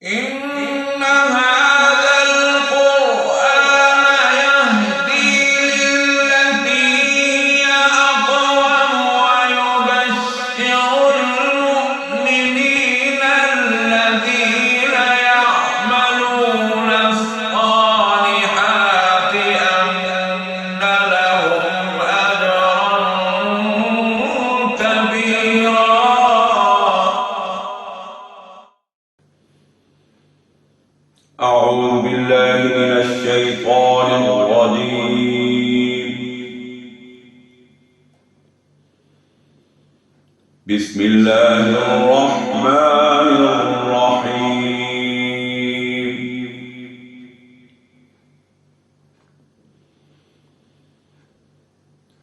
إن هذا القرآن يهدي للتي هي أقوم ويبشر المؤمنين الذين يعملون الصالحات أن لهم أجرا كبيرا. أعوذ بالله من الشيطان الرجيم. بسم الله الرحمن الرحيم.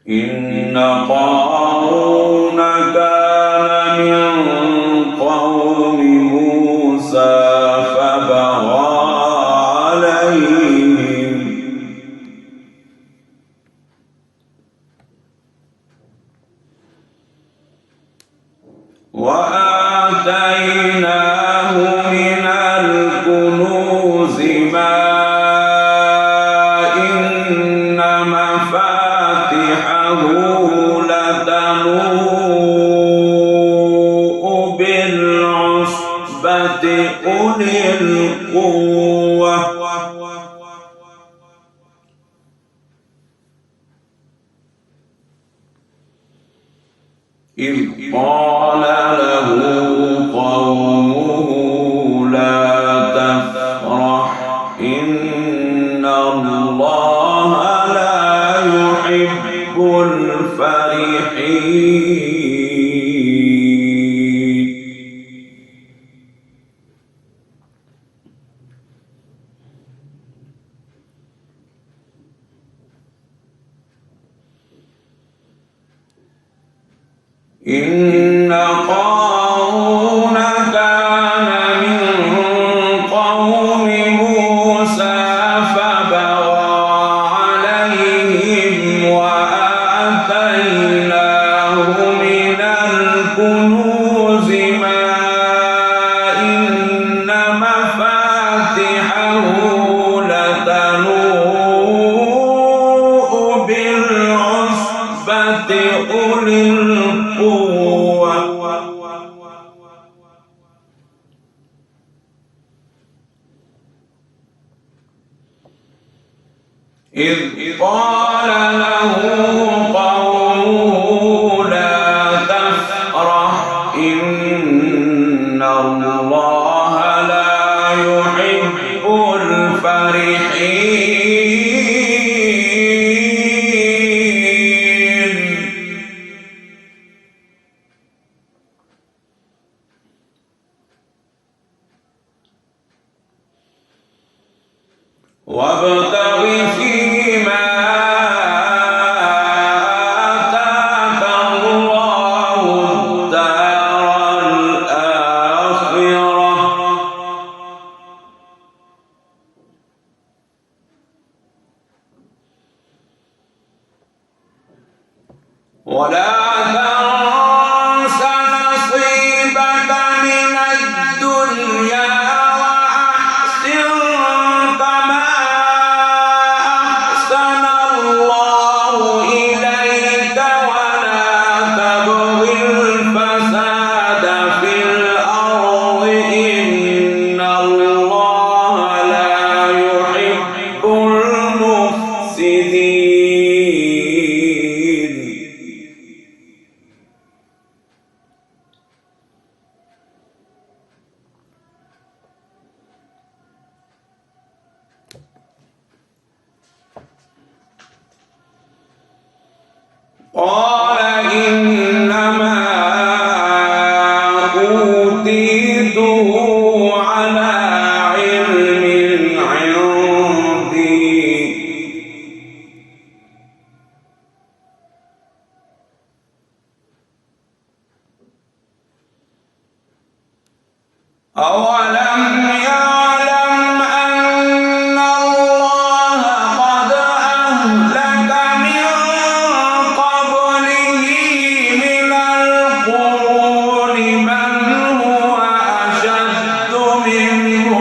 إن قارون كان من قوم موسى فبغى عليهم وآتيناه من الكنوز ما إن مفاتحه لتنوء بالعصبة أولي القوة إذ قال له قومه لا تفرح إن الله لا يحب الفرحين. إن قارون كان من قوم موسى فبغى عليهم وآتيناه من الكنوز ما إن مفاتحه لتنوء بالعصبة أولي القوة إذ قال له قومه لا تفرح إن الله لا يحب الفرحين. وابتغ فيما آتاك الله الدار الآخرة ولا تنس نصيبك من الدنيا وأحسن كما أحسن الله إليك ولا تبغ الفساد في الأرض إن الله لا يحب المفسدين. قال إنما أوتيته على علم عندي أولم يعلم أن الله قد أهلك من قبله من القرون من هو أشد منه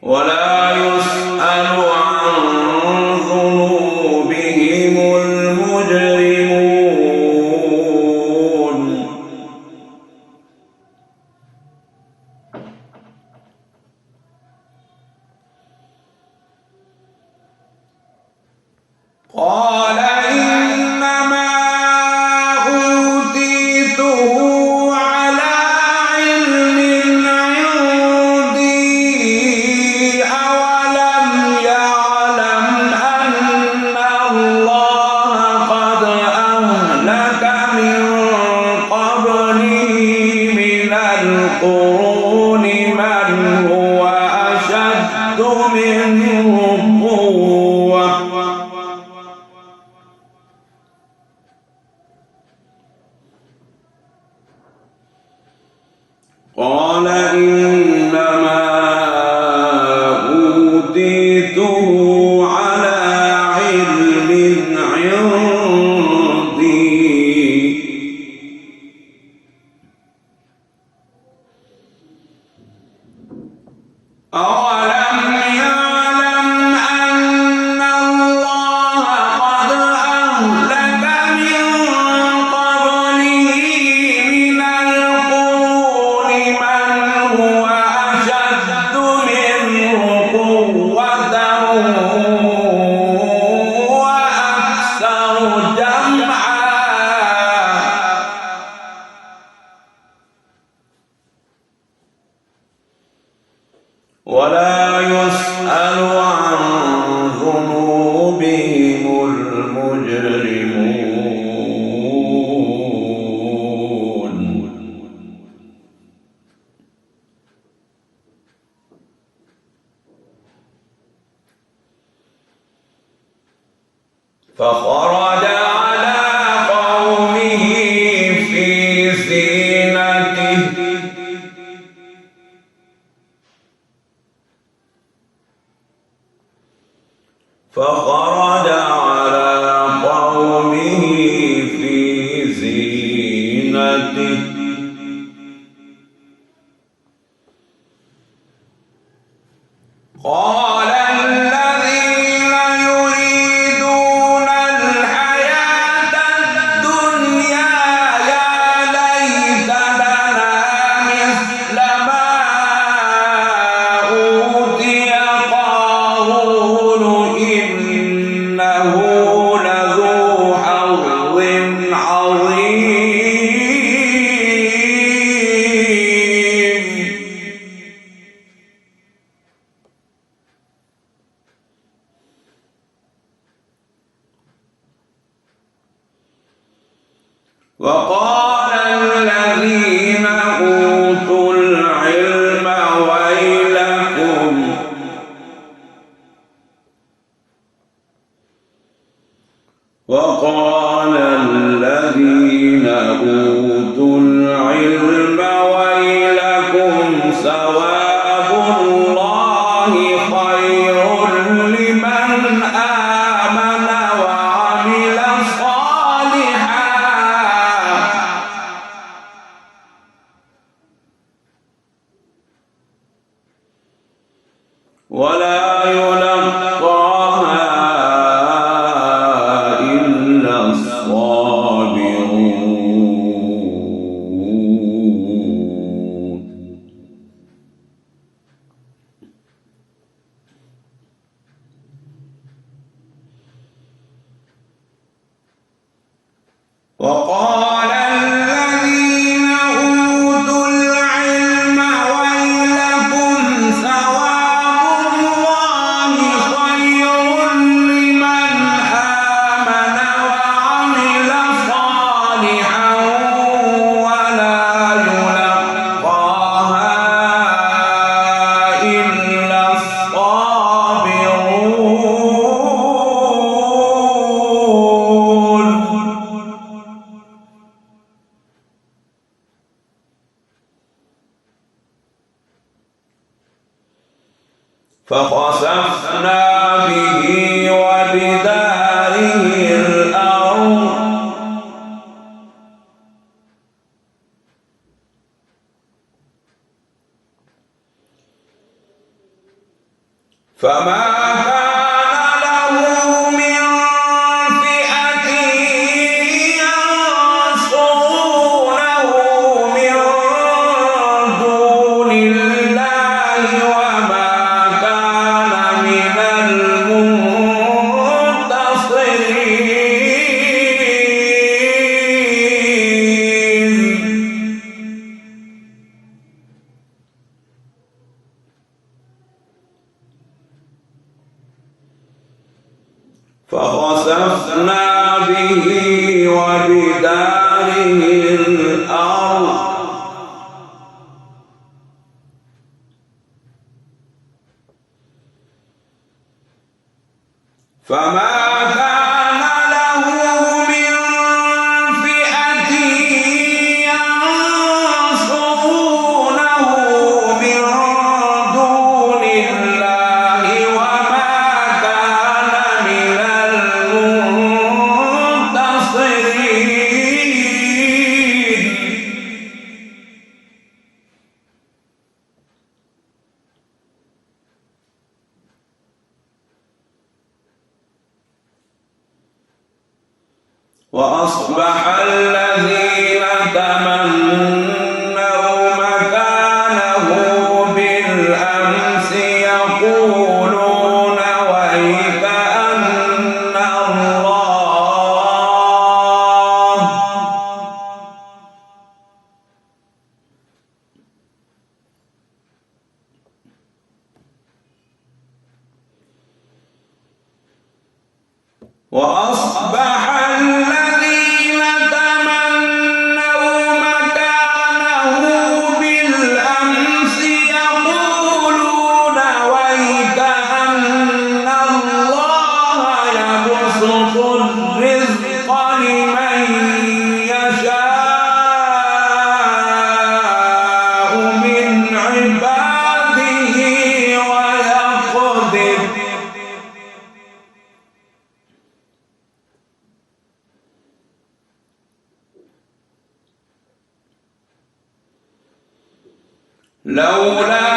ولا يسأل عن ذنوبهم المجرمون قال إنما أوتيته على علم عندي أولم يعلم أن الله قد أهلك من قبله من القرون من هو أشد منه قوة قال إنما أوتيته على علم عندي أولم يعلم أن الله قد أهلك من قبله من القرون من هو أشد منه قوة وأكثر جمعا ولا يسأل عن ذنوبهم المجرمون فخرج على قومه في زينته فخرج على قومه في زينته قال الذين يريدون الحياة الدنيا يا ليت لنا مثل ما أوتي قارون إنه لذو حظ عظيم وقال الذين أوتوا العلم ويلكم وقال الذين أوتوا العلم ويلكم ثواب الله خير لمن آمن وعمل صالحا ولا يلقاها إلا الصابرون وقال الذين أوتوا العلم ويلكم ثواب الله خير لمن آمن وعمل صالحا ولا يلقاها إلا الصابرون فخسفنا به وبداره الأرض فخسفنا به وبداره الأرض فما كان له من فئة ينصرونه من دون الله وما كان من المنتصرين. وأصبح الذين تمنوا مكانه بالأمس يقولون ويك أن الله وأصبح الذين تمنوا مكانه بالأمس يقولون ويك أن الله يبسط الرزق لمن يشاء من عباده ويقدر لولا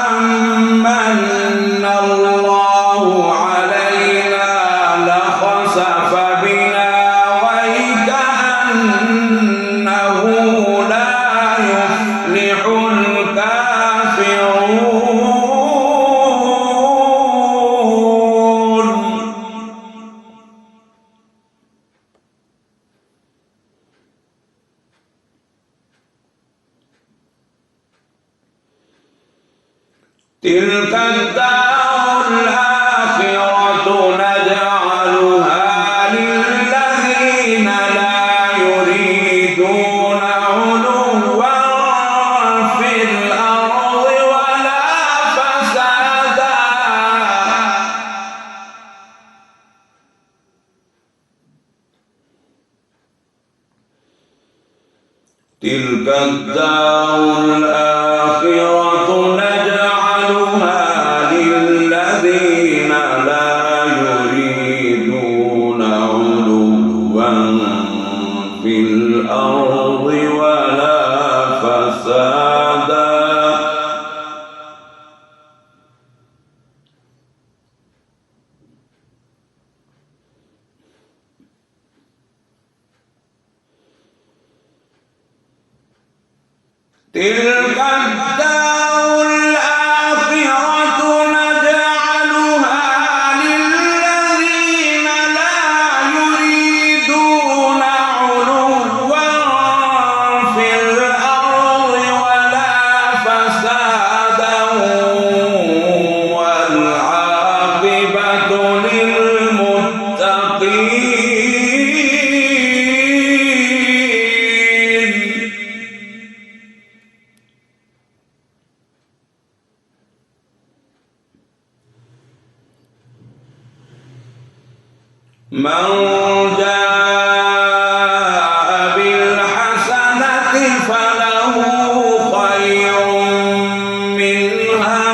أمن الله علينا لخسف بنا وكأنه لا يفلح الكافرون. تلك الدار الآخرة نجعلها للذين لا يريدون علوا في الأرض ولا فسادا. تلك الدار الآخرة نجعلها للذين لا يريدون علوا في الأرض ولا فسادا. تلك الدار الآخرة نجعلها للذين لا يريدون علوا في الأرض ولا فسادا والعاقبة للمتقين. من جاء بالحسنة فله خير منها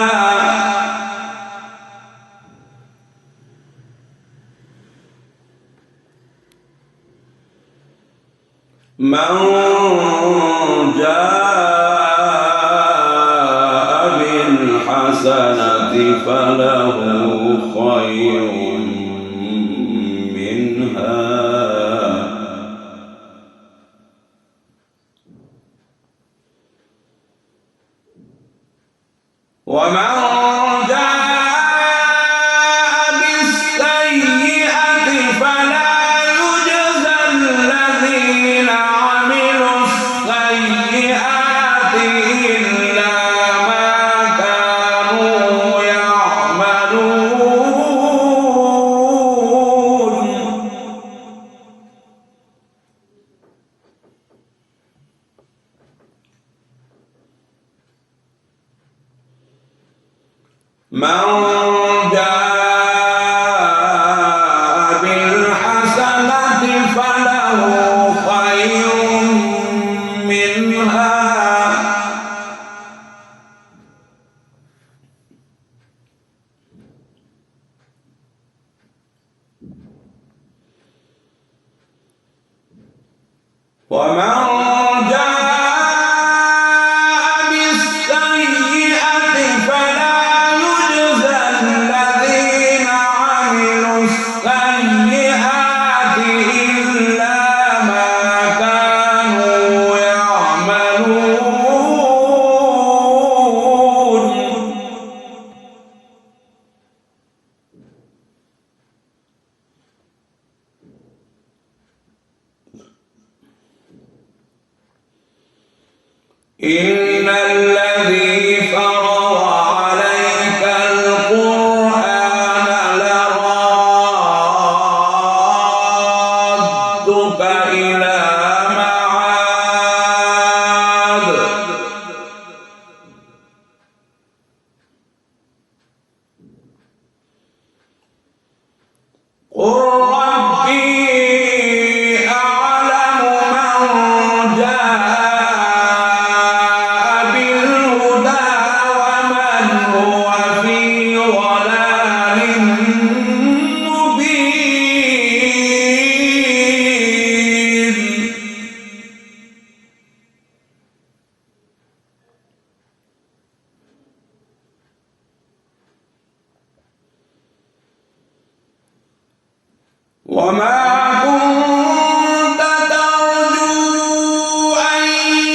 من جاء بالحسنة فله خير منها ومن جاء بالسيئة فلا يجزى الذين عملوا السيئات إلا ما كانوا يعملون من جاء بالحسنة فله خير منها ومن إن الذي فرض عليك القرآن لرادك إلى معاد قل ربي أعلم من جاء وما كنت ترجو أن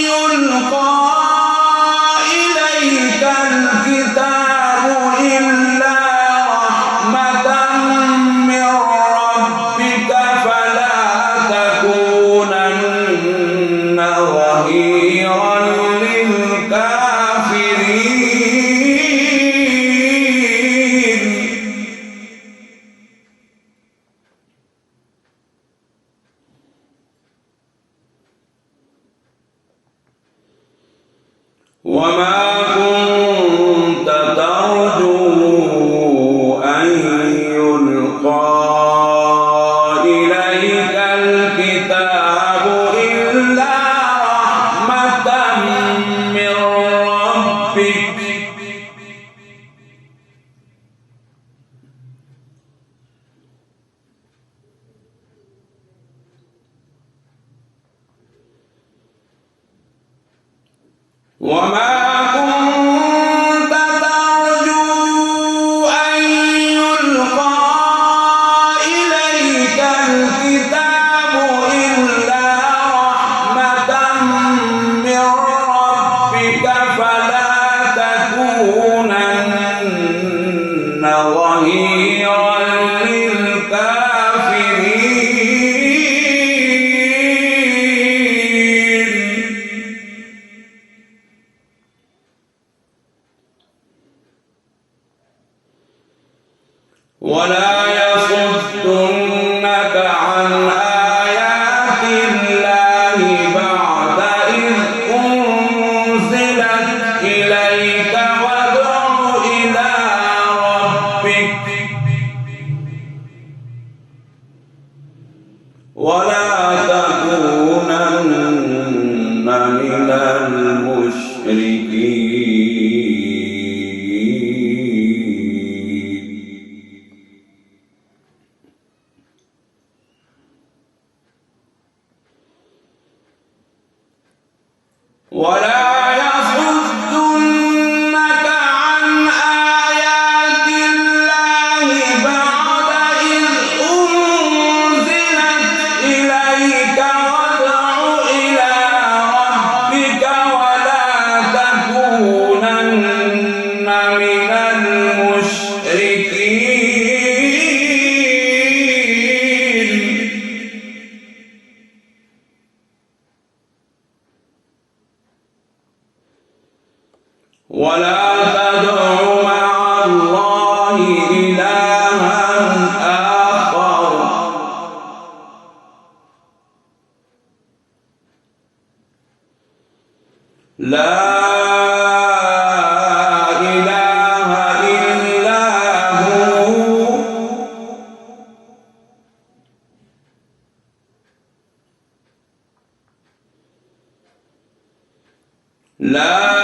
يلقى إليك الكتاب إلا رحمة من ربك فلا تكونن ظهيرا للكافرين وما كنت ترجو أن يلقى إليك الكتاب إلا رحمة من ربك وما كنت ترجو أن يلقى إليك الكتاب إلا رحمة من ربك فلا تكونن ظهيرا للكافرين ولا يصدنك عن آيات الله بعد إذ أنزلت إليك وادع إلى ربك ولا تكونن من المشركين ولا يصدنك عن آيات ولا تدع مع الله إلها آخر لا إله إلا هو لا